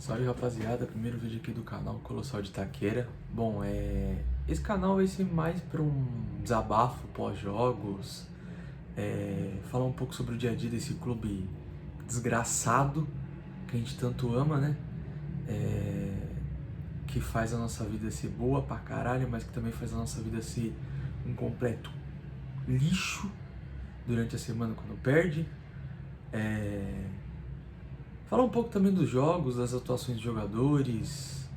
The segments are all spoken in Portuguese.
Salve rapaziada, primeiro vídeo aqui do canal Colossal de Itaquera. Bom, esse canal vai ser mais para um desabafo pós-jogos, falar um pouco sobre o dia a dia desse clube desgraçado que a gente tanto ama, né? Que faz a nossa vida ser boa pra caralho, mas que também faz a nossa vida ser um completo lixo durante a semana quando perde. Falar um pouco também dos jogos, das atuações de jogadores,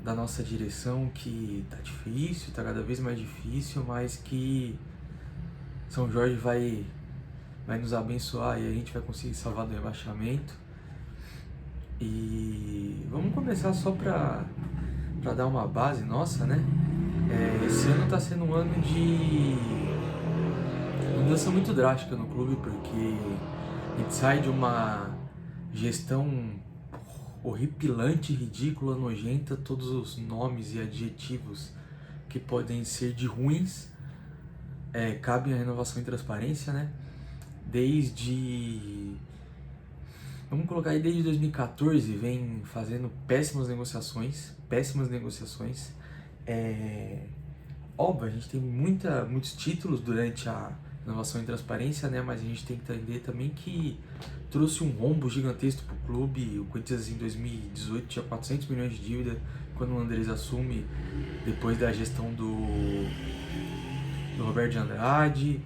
da nossa direção, que tá difícil, tá cada vez mais difícil, mas que São Jorge vai nos abençoar e a gente vai conseguir salvar do rebaixamento. E vamos começar só pra dar uma base nossa, né? Esse ano tá sendo um ano de mudança muito drástica no clube, porque a gente sai de uma gestão horripilante, ridícula, nojenta, todos os nomes e adjetivos que podem ser de ruins cabem a renovação e transparência, né? Vamos colocar aí, desde 2014 vem fazendo péssimas negociações. Óbvio, a gente tem muitos títulos durante a renovação e transparência, né? Mas a gente tem que entender também que trouxe um rombo gigantesco pro clube. O Corinthians em 2018 tinha 400 milhões de dívida quando o Andrés assume, depois da gestão do Roberto de Andrade.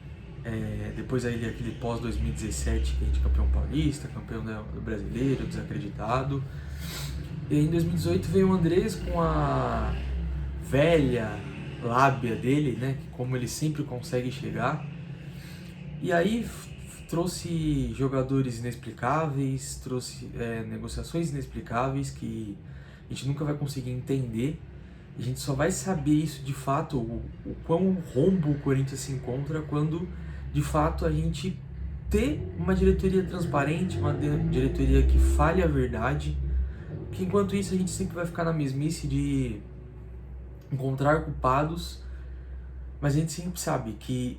Depois aí aquele pós-2017, que a gente é campeão paulista, campeão do brasileiro, desacreditado. E aí em 2018 veio o Andrés com a velha lábia dele, né? Como ele sempre consegue chegar. E aí trouxe jogadores inexplicáveis, trouxe negociações inexplicáveis que a gente nunca vai conseguir entender. A gente só vai saber isso de fato, o quão rombo o Corinthians se encontra, quando de fato a gente ter uma diretoria transparente, uma diretoria que fale a verdade, que enquanto isso a gente sempre vai ficar na mesmice de encontrar culpados, mas a gente sempre sabe que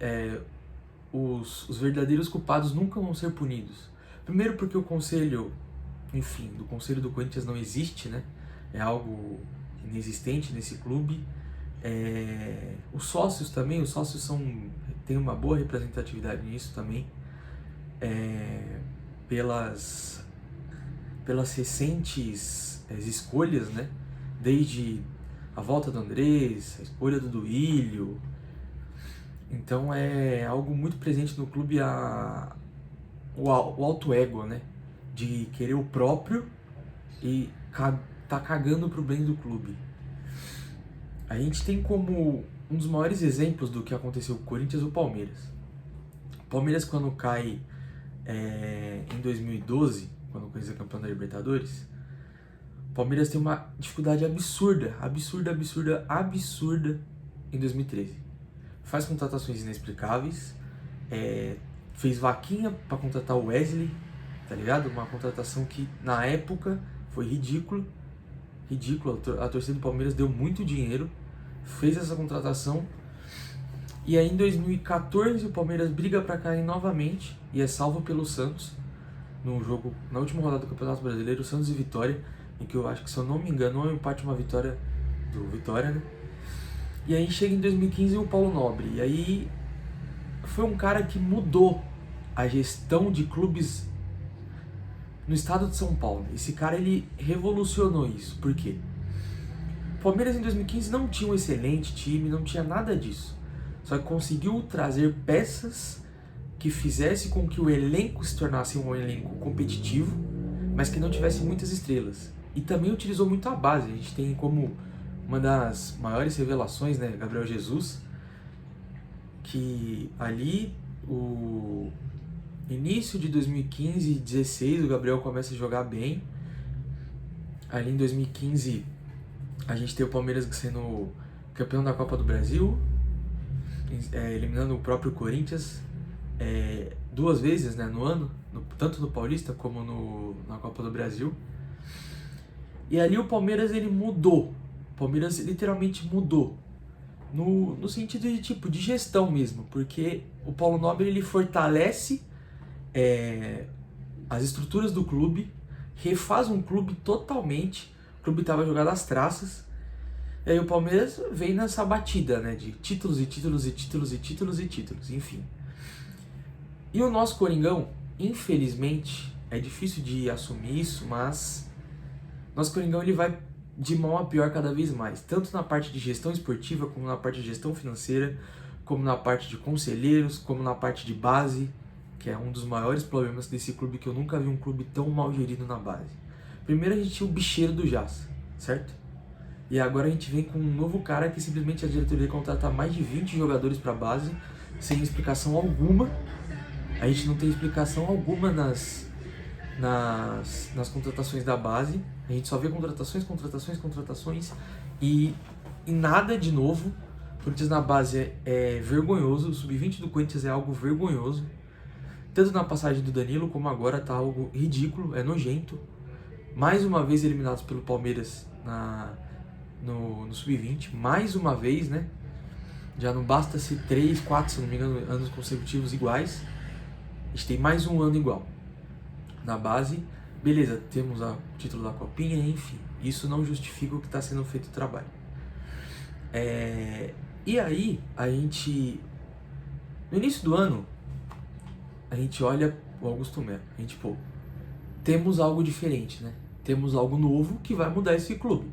os verdadeiros culpados nunca vão ser punidos. Primeiro porque o conselho, do conselho do Corinthians não existe, né? É algo inexistente nesse clube. Os sócios também, têm uma boa representatividade nisso também, pelas recentes escolhas, né? Desde a volta do Andrés, a escolha do Duílio. Então é algo muito presente no clube, o alto ego, né? De querer o próprio e tá cagando pro bem do clube. A gente tem como um dos maiores exemplos do que aconteceu com o Corinthians o Palmeiras. O Palmeiras, quando cai em 2012, quando o Corinthians é campeão da Libertadores, o Palmeiras tem uma dificuldade absurda em 2013. Faz contratações inexplicáveis, fez vaquinha para contratar o Wesley, tá ligado? Uma contratação que na época foi ridícula. A torcida do Palmeiras deu muito dinheiro, fez essa contratação, e aí em 2014 o Palmeiras briga para cair novamente e é salvo pelo Santos no jogo, na última rodada do Campeonato Brasileiro, Santos e Vitória, em que eu acho que, se eu não me engano, é um empate, uma vitória do Vitória, né? E aí chega em 2015 o Paulo Nobre, e aí foi um cara que mudou a gestão de clubes no estado de São Paulo. Esse cara, ele revolucionou isso. Por quê? O Palmeiras em 2015 não tinha um excelente time, não tinha nada disso. Só que conseguiu trazer peças que fizesse com que o elenco se tornasse um elenco competitivo, mas que não tivesse muitas estrelas. E também utilizou muito a base. A gente tem como uma das maiores revelações, né, Gabriel Jesus, que ali, o início de 2015 e 2016, o Gabriel começa a jogar bem. Ali em 2015, a gente tem o Palmeiras sendo campeão da Copa do Brasil, eliminando o próprio Corinthians duas vezes, né, no ano, tanto no Paulista como na Copa do Brasil. E ali o Palmeiras, ele mudou. O Palmeiras literalmente mudou. No sentido de gestão mesmo, porque o Paulo Nobre, ele fortalece as estruturas do clube, refaz um clube totalmente, o clube estava jogado às traças, e aí o Palmeiras vem nessa batida, né, de títulos e títulos e títulos e títulos e títulos, enfim. E o nosso Coringão, infelizmente, é difícil de assumir isso, mas nosso Coringão ele vai de mal a pior cada vez mais, tanto na parte de gestão esportiva, como na parte de gestão financeira, como na parte de conselheiros, como na parte de base, que é um dos maiores problemas desse clube, que eu nunca vi um clube tão mal gerido na base. Primeiro a gente tinha o bicheiro do Jazz, certo? E agora a gente vem com um novo cara que simplesmente a diretoria contrata mais de 20 jogadores para base, sem explicação alguma. A gente não tem explicação alguma nas contratações da base. A gente só vê contratações e nada de novo. O Corinthians na base é vergonhoso, o sub-20 do Corinthians é algo vergonhoso. Tanto na passagem do Danilo como agora tá algo ridículo, é nojento. Mais uma vez eliminados pelo Palmeiras no sub-20, mais uma vez, né? Já não basta ser 3, 4, se não me engano, anos consecutivos iguais. A gente tem mais um ano igual na base. Beleza, temos o título da Copinha, enfim. Isso não justifica o que está sendo feito o trabalho. E aí, a gente... No início do ano, a gente olha o Augusto Melo. A gente, temos algo diferente, né? Temos algo novo que vai mudar esse clube.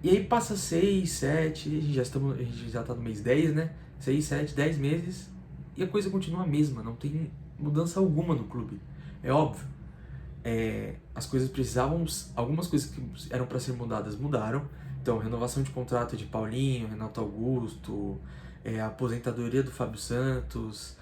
E aí passa 6, 7, a gente já tá no mês 10, né? 6, 7, 10 meses e a coisa continua a mesma, não tem mudança alguma no clube. É óbvio, as coisas precisavam, algumas coisas que eram para ser mudadas mudaram. Então, renovação de contrato de Paulinho, Renato Augusto, a aposentadoria do Fábio Santos,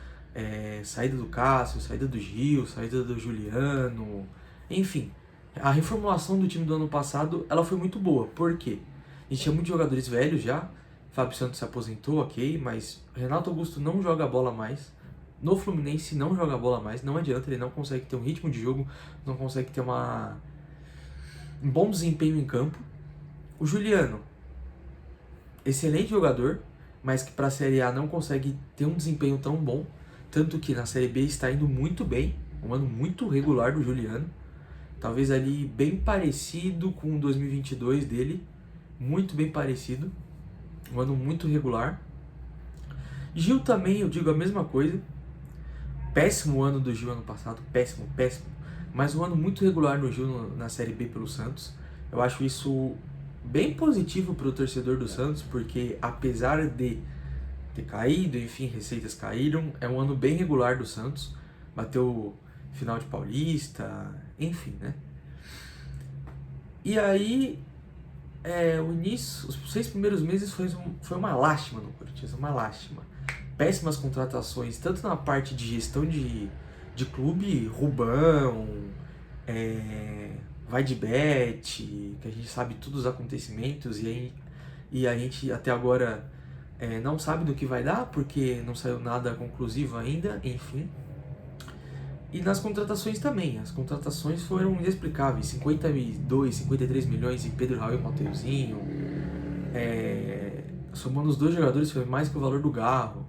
saída do Cássio, saída do Gil, saída do Juliano, enfim. A reformulação do time do ano passado, ela foi muito boa. Por quê? A gente tinha muitos jogadores velhos já. Fábio Santos se aposentou, ok, mas Renato Augusto não joga bola mais. No Fluminense não joga bola mais. Não adianta, ele não consegue ter um ritmo de jogo, não consegue ter um bom desempenho em campo. O Juliano, excelente jogador, mas que para a Série A não consegue ter um desempenho tão bom. Tanto que na Série B está indo muito bem, um ano muito regular do Juliano. Talvez ali bem parecido com o 2022 dele, muito bem parecido, um ano muito regular. Gil também, eu digo a mesma coisa, péssimo ano do Gil ano passado, péssimo, mas um ano muito regular do Gil na Série B pelo Santos. Eu acho isso bem positivo para o torcedor do Santos, porque apesar de ter caído, enfim, receitas caíram, é um ano bem regular do Santos, bateu final de Paulista, enfim, né? E aí, o início, os 6 primeiros meses foi uma lástima no Corinthians, uma lástima. Péssimas contratações, tanto na parte de gestão de clube, Rubão, vai de bet, que a gente sabe todos os acontecimentos, e a gente até agora não sabe do que vai dar, porque não saiu nada conclusivo ainda, enfim. E nas contratações também, as contratações foram inexplicáveis, 52, 53 milhões em Pedro Raul e Mateuzinho, somando os dois jogadores foi mais que o valor do Garro,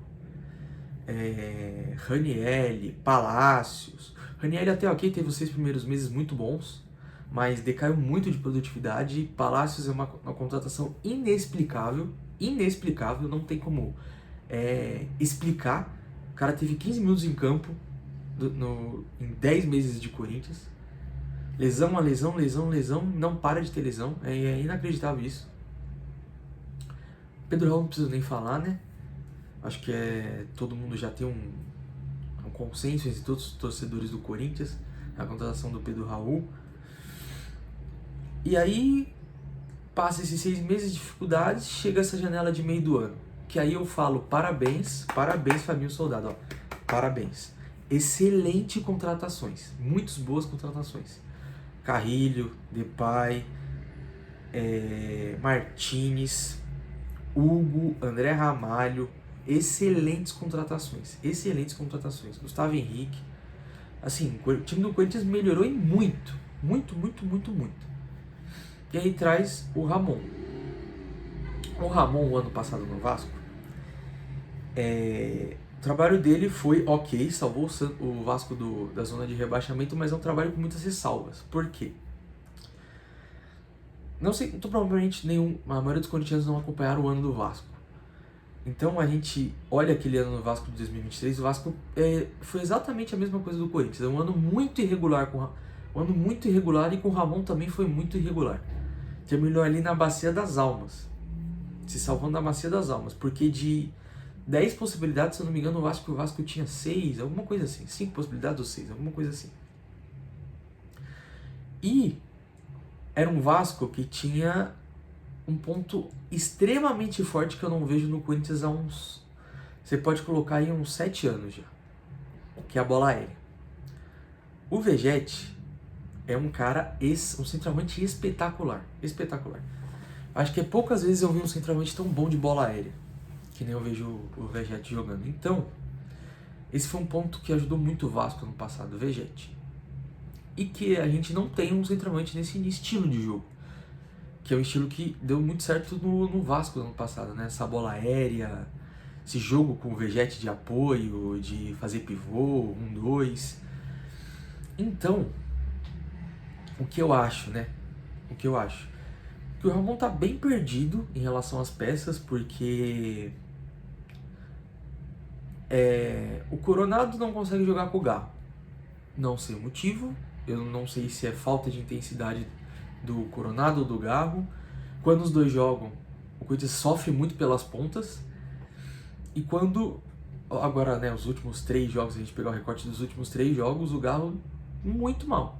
Ranieri, Palácios. Ranieri até ok, teve os 6 primeiros meses muito bons, mas decaiu muito de produtividade. Palácios é uma contratação inexplicável, não tem como explicar. O cara teve 15 minutos em campo, em 10 meses de Corinthians, lesão, não para de ter lesão, é inacreditável isso. Pedro Raul não preciso nem falar, né? Acho que todo mundo já tem um consenso entre todos os torcedores do Corinthians, a contratação do Pedro Raul. E aí passa esses 6 meses de dificuldades, chega essa janela de meio do ano, que aí eu falo parabéns Fabinho Soldado, parabéns. Excelente contratações, muitas boas contratações. Carrilho, Depay, Martínez, Hugo, André Ramalho, excelentes contratações. Gustavo Henrique, assim, o time do Corinthians melhorou em muito. E aí traz o Ramon. O Ramon, o ano passado no Vasco, O trabalho dele foi ok, salvou o Vasco da zona de rebaixamento, mas é um trabalho com muitas ressalvas. Por quê? Não sei, então, provavelmente a maioria dos corintianos não acompanharam o ano do Vasco. Então a gente olha aquele ano no Vasco de 2023, o Vasco foi exatamente a mesma coisa do Corinthians. É um ano muito irregular, e com o Ramon também foi muito irregular. Terminou ali na Bacia das Almas, se salvando na Bacia das Almas, porque de 10 possibilidades, se eu não me engano, o Vasco tinha 6, alguma coisa assim, 5 possibilidades ou 6, alguma coisa assim. E era um Vasco que tinha um ponto extremamente forte que eu não vejo no Corinthians há uns... Você pode colocar aí uns 7 anos já, que é a bola aérea. O Vegetti é um cara, um centroavante espetacular, espetacular. Acho que poucas vezes eu vi um centroavante tão bom de bola aérea, que nem eu vejo o Vegetti jogando. Então, esse foi um ponto que ajudou muito o Vasco no passado, o Vegetti. E que a gente não tem um centroavante nesse estilo de jogo, que é um estilo que deu muito certo no Vasco no ano passado, né? Essa bola aérea, esse jogo com o Vegetti de apoio, de fazer pivô, 1-2. Então, o que eu acho, né? Que o Ramon tá bem perdido em relação às peças, porque o Coronado não consegue jogar com o Garro. Não sei o motivo, eu não sei se é falta de intensidade do Coronado ou do Garro. Quando os dois jogam, o Corinthians sofre muito pelas pontas. E quando, agora, né, os últimos 3 jogos, a gente pegar o recorte dos últimos 3 jogos, o Garro muito mal.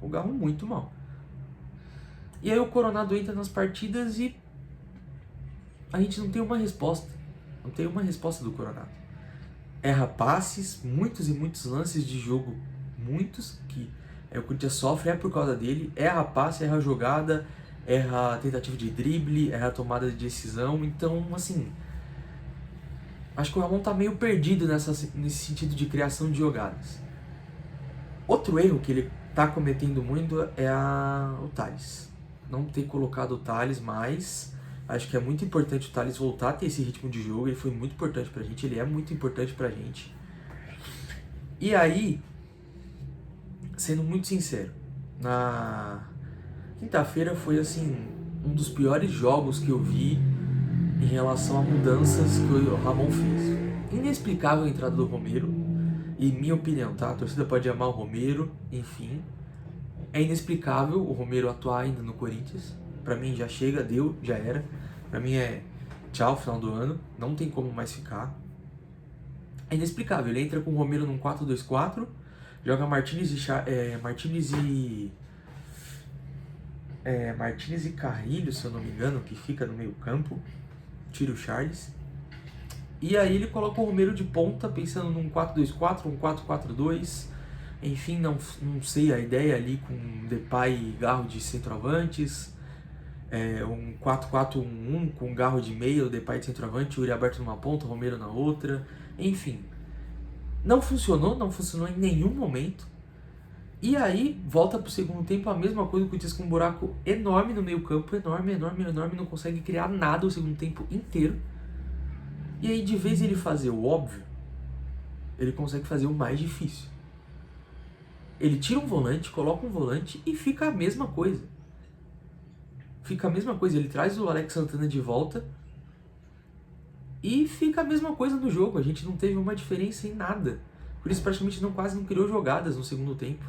E aí o Coronado entra nas partidas e a gente não tem uma resposta. Não tem uma resposta do Coronado. Erra passes, muitos e muitos lances de jogo, muitos que o Corinthians sofre por causa dele. Erra passe, erra jogada, erra tentativa de drible, erra tomada de decisão. Então, assim, acho que o Ramon tá meio perdido nesse sentido de criação de jogadas. Outro erro que ele tá cometendo muito é o Thales. Não ter colocado o Thales mais. Acho que é muito importante o Thales voltar a ter esse ritmo de jogo. Ele foi muito importante pra gente, ele é muito importante pra gente. E aí, sendo muito sincero, na quinta-feira foi assim um dos piores jogos que eu vi em relação a mudanças que o Ramon fez. Inexplicável a entrada do Romero, e minha opinião, tá? A torcida pode amar o Romero, enfim. É inexplicável o Romero atuar ainda no Corinthians. Pra mim já chega, deu, já era. Pra mim é tchau, final do ano, não tem como mais ficar. É inexplicável, ele entra com o Romero num 4-2-4, joga Martínez e Carrilho, se eu não me engano, que fica no meio campo, tira o Charles. E aí ele coloca o Romero de ponta, pensando num 4-2-4, um 4-4-2. Enfim, não sei a ideia ali com Depay e Garro de centroavantes. Um 4-4-1-1 com Garro de meia, o Depay de centroavante, o Yuri aberto numa ponta, o Romero na outra. Enfim, não funcionou em nenhum momento. E aí, volta pro segundo tempo, a mesma coisa, o Corinthians com um buraco enorme no meio campo, enorme, não consegue criar nada o segundo tempo inteiro. E aí, de vez ele fazer o óbvio, ele consegue fazer o mais difícil. Ele tira um volante, coloca um volante e fica a mesma coisa. Ele traz o Alex Santana de volta e fica a mesma coisa no jogo. A gente não teve uma diferença em nada. Por isso praticamente quase não criou jogadas no segundo tempo.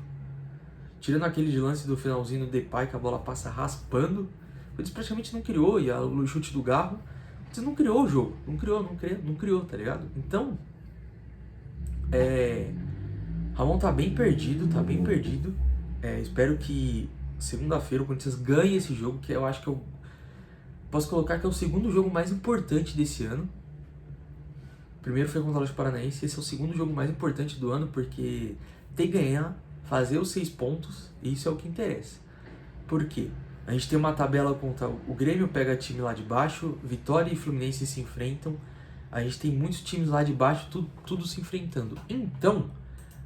Tirando aquele de lance do finalzinho do Depay, que a bola passa raspando, por isso praticamente não criou. E o chute do Garro, você não criou o jogo. Não criou, tá ligado? Então, Ramon tá bem perdido. Espero que segunda-feira o Corinthians ganhe esse jogo, que eu acho que eu posso colocar que é o segundo jogo mais importante desse ano. O primeiro foi contra o Atlético Paranaense, esse é o segundo jogo mais importante do ano, porque tem que ganhar, fazer os 6 pontos, e isso é o que interessa. Por quê? A gente tem uma tabela contra o Grêmio, pega time lá de baixo, Vitória e Fluminense se enfrentam, a gente tem muitos times lá de baixo, tudo se enfrentando. Então,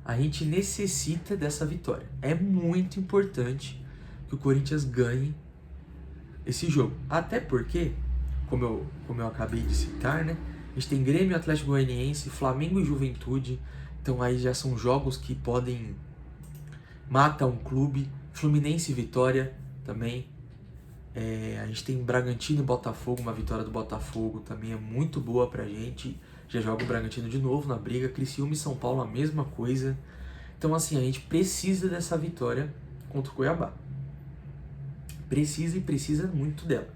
a gente necessita dessa vitória. É muito importante que o Corinthians ganhe esse jogo. Até porque, como eu acabei de citar, né? A gente tem Grêmio, Atlético Goianiense, Flamengo e Juventude. Então aí já são jogos que podem matar um clube. Fluminense e Vitória também. A gente tem Bragantino e Botafogo, uma vitória do Botafogo também é muito boa pra gente. Já joga o Bragantino de novo na briga. Criciúma e São Paulo a mesma coisa. Então assim, a gente precisa dessa vitória contra o Cuiabá. Precisa muito dela.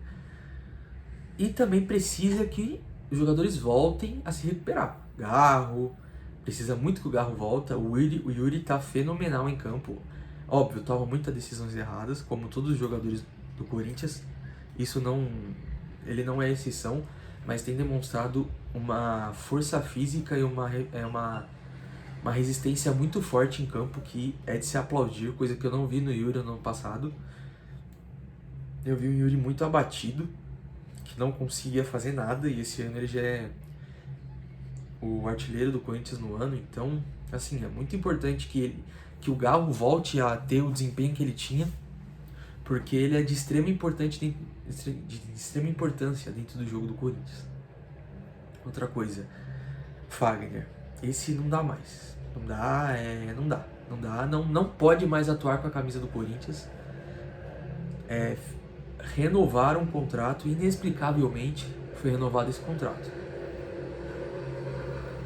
E também precisa que os jogadores voltem a se recuperar. Garro, precisa muito que o Garro volte. O Yuri tá fenomenal em campo. Óbvio, toma muitas decisões erradas, como todos os jogadores do Corinthians. Ele não é exceção, mas tem demonstrado uma força física e uma resistência muito forte em campo que é de se aplaudir, coisa que eu não vi no Yuri no ano passado. Eu vi o Yuri muito abatido, que não conseguia fazer nada, e esse ano ele já é o artilheiro do Corinthians no ano. Então, assim, é muito importante que o Galo volte a ter o desempenho que ele tinha, porque ele é de extrema importância dentro do jogo do Corinthians. Outra coisa, Fagner, esse não dá mais. Não pode mais atuar com a camisa do Corinthians. Renovaram um contrato, inexplicavelmente foi renovado esse contrato.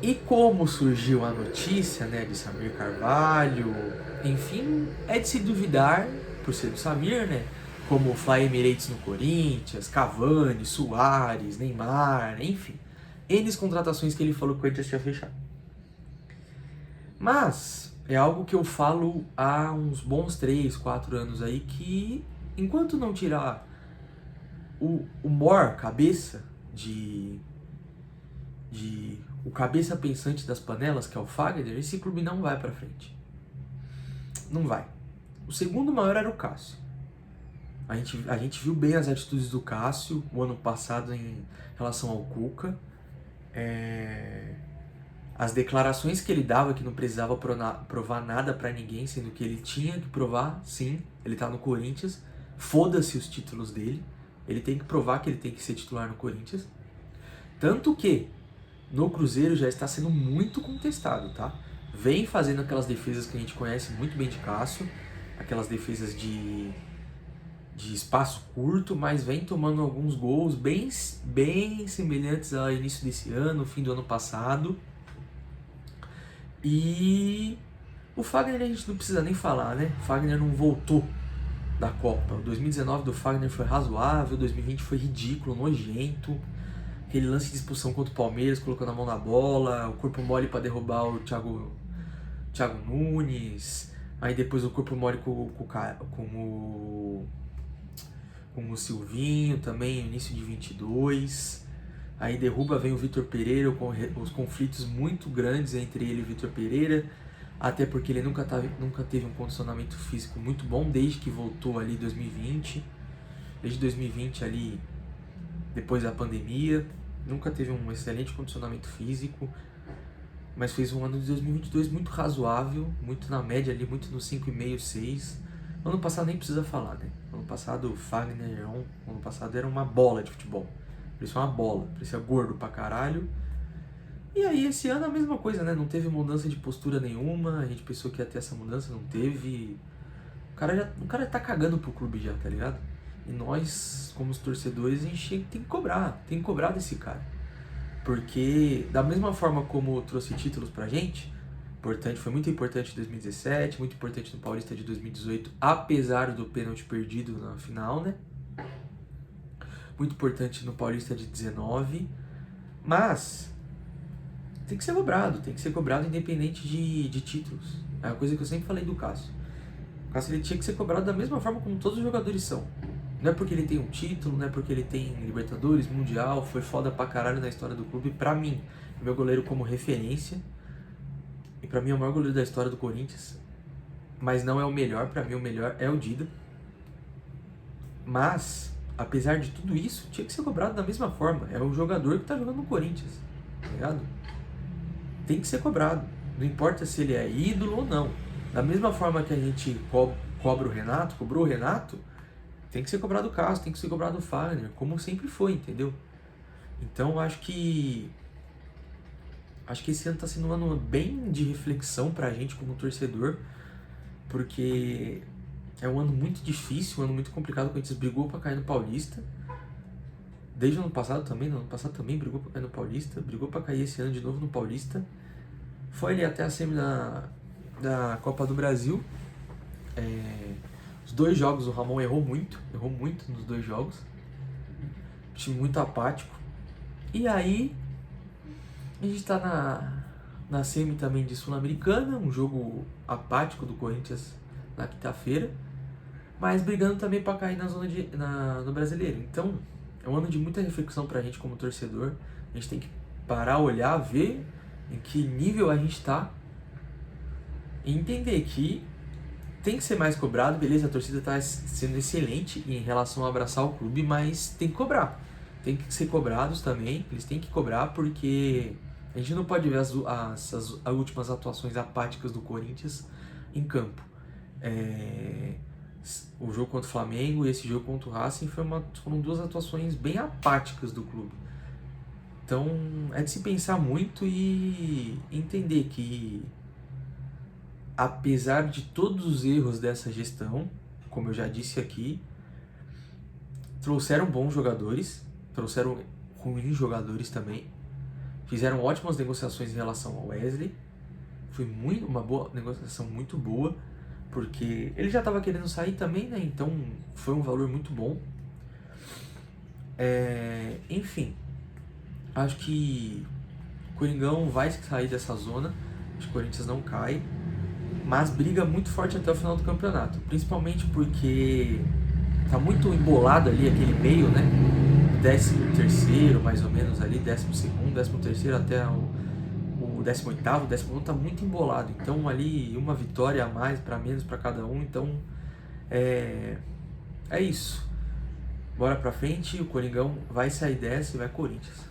E como surgiu a notícia, né, de Samir Carvalho, enfim, é de se duvidar, por ser do Samir, né, como Fly Emirates no Corinthians, Cavani, Suárez, Neymar, enfim, N contratações que ele falou que o Corinthians tinha fechado. Mas é algo que eu falo há uns bons 3, 4 anos aí, que enquanto não tirar o maior cabeça o cabeça pensante das panelas, que é o Fagner, esse clube não vai pra frente. Não vai. O segundo maior era o Cássio. A gente viu bem as atitudes do Cássio o ano passado em relação ao Cuca. As declarações que ele dava, que não precisava provar nada pra ninguém, sendo que ele tinha que provar, sim, ele tá no Corinthians, foda-se os títulos dele, ele tem que provar que ele tem que ser titular no Corinthians. Tanto que no Cruzeiro já está sendo muito contestado, tá? Vem fazendo aquelas defesas que a gente conhece muito bem de Cássio, aquelas defesas de espaço curto, mas vem tomando alguns gols bem semelhantes ao início desse ano, fim do ano passado. E o Fagner a gente não precisa nem falar, né? O Fagner não voltou da Copa. O 2019 do Fagner foi razoável, 2020 foi ridículo, nojento. Aquele lance de expulsão contra o Palmeiras, colocando a mão na bola, o corpo mole para derrubar o Thiago Nunes, aí depois o corpo mole com o Silvinho também, início de 22, aí derruba, vem o Vitor Pereira, com os conflitos muito grandes entre ele e o Vitor Pereira, até porque ele nunca teve um condicionamento físico muito bom desde que voltou ali desde 2020 ali, depois da pandemia, nunca teve um excelente condicionamento físico, mas fez um ano de 2022 muito razoável, muito na média ali, muito no 5,5, 6. Ano passado nem precisa falar, né? Ano passado o Fagner ano passado era uma bola de futebol. Parecia uma bola, parecia gordo pra caralho. E aí esse ano a mesma coisa, né? Não teve mudança de postura nenhuma, a gente pensou que ia ter essa mudança, não teve. O cara tá cagando pro clube já, tá ligado? E nós, como os torcedores, a gente tem que cobrar desse cara. Porque, da mesma forma como trouxe títulos pra gente, foi muito importante em 2017, muito importante no Paulista de 2018, apesar do pênalti perdido na final, né? Muito importante no Paulista de 19, mas tem que ser cobrado independente de títulos. É uma coisa que eu sempre falei do Cássio. O Cássio ele tinha que ser cobrado da mesma forma como todos os jogadores são. Não é porque ele tem um título, não é porque ele tem Libertadores, Mundial, foi foda pra caralho na história do clube. Pra mim, é meu goleiro como referência. E pra mim é o maior goleiro da história do Corinthians. Mas não é o melhor, pra mim o melhor é o Dida. Mas, apesar de tudo isso, tinha que ser cobrado da mesma forma. É o jogador que tá jogando no Corinthians, tá ligado? Tem que ser cobrado. Não importa se ele é ídolo ou não. Da mesma forma que a gente cobrou o Renato, tem que ser cobrado o Cássio, tem que ser cobrado o Fagner, como sempre foi, entendeu? Então acho que Acho que esse ano tá sendo um ano bem de reflexão pra gente como torcedor, porque é um ano muito difícil, um ano muito complicado. O Corinthians brigou pra cair no Paulista. Desde o ano passado também, no ano passado também brigou pra cair no Paulista, brigou pra cair esse ano de novo no Paulista. Foi ali até a semi da Copa do Brasil. Os 2 jogos o Ramon errou muito nos 2 jogos. Time muito apático. E aí, a gente tá na semi também de Sul-Americana, um jogo apático do Corinthians na quinta-feira, mas brigando também para cair na zona no Brasileiro. Então, é um ano de muita reflexão pra gente como torcedor. A gente tem que parar, olhar, ver em que nível a gente tá e entender que tem que ser mais cobrado. Beleza, a torcida tá sendo excelente em relação a abraçar o clube, mas tem que cobrar. Tem que ser cobrados também, eles têm que cobrar, porque a gente não pode ver as últimas atuações apáticas do Corinthians em campo. O jogo contra o Flamengo e esse jogo contra o Racing foram 2 atuações bem apáticas do clube. Então é de se pensar muito e entender que, apesar de todos os erros dessa gestão, como eu já disse aqui, trouxeram bons jogadores, trouxeram ruins jogadores também, fizeram ótimas negociações em relação ao Wesley. Foi uma negociação muito boa, porque ele já estava querendo sair também, né? Então foi um valor muito bom. Enfim, acho que o Coringão vai sair dessa zona. Acho que o Corinthians não cai, mas briga muito forte até o final do campeonato, principalmente porque tá muito embolado ali aquele meio, né? 13º mais ou menos ali, 12º, 13º até o 18º, 19º tá muito embolado. Então ali uma vitória a mais para menos para cada um. Então é isso. Bora pra frente, o Coringão vai sair dessa e vai Corinthians.